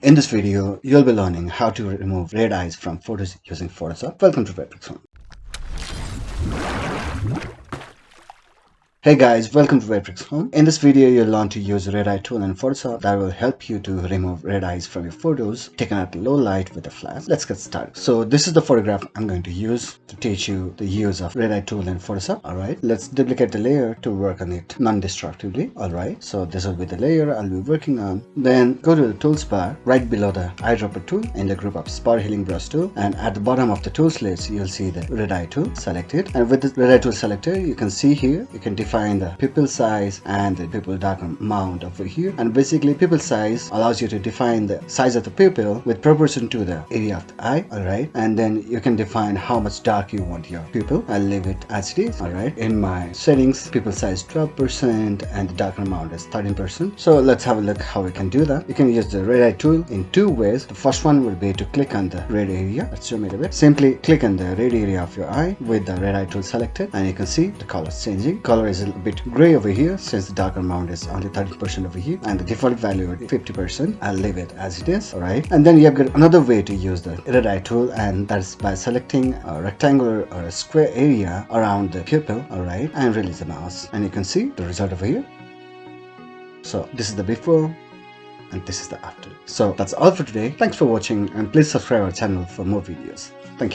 In this video, you'll be learning how to remove red eyes from photos using Photoshop. Welcome to webtrickshome. Hey guys, welcome to webtrickshome. In this video, you'll learn to use red eye tool in Photoshop that will help you to remove red eyes from your photos taken at low light with a flash. Let's get started. So this is the photograph I'm going to use to teach you the use of red eye tool in Photoshop. Alright, let's duplicate the layer to work on it non-destructively. Alright, so this will be the layer I'll be working on. Then go to the tools bar right below the eyedropper tool in the group of spot healing brush tool, and at the bottom of the tools list you'll see the red eye tool. Select it, and with the red eye tool selected, you can see here you can define the pupil size and the pupil darken amount over here. And basically pupil size allows you to define the size of the pupil with proportion to the area of the eye. Alright, and then you can define how much dark you want your pupil. I'll leave it as it is. Alright, in my settings pupil size 12% and the darken amount is 13%. So let's have a look how we can do that. You can use the red eye tool in two ways. The first one will be to click on the red area. Let's zoom it a bit. Simply click on the red area of your eye with the red eye tool selected, and you can see the color is changing. Color is a bit gray over here since the darker amount is only 30% over here, and the default value is 50%. I'll leave it as it is. Alright, and then you have got another way to use the red eye tool, and that's by selecting a rectangular or a square area around the pupil. Alright, and release the mouse, and you can see the result over here. So this is the before and this is the after. So that's all for today. Thanks for watching, and please subscribe our channel for more videos. Thank you.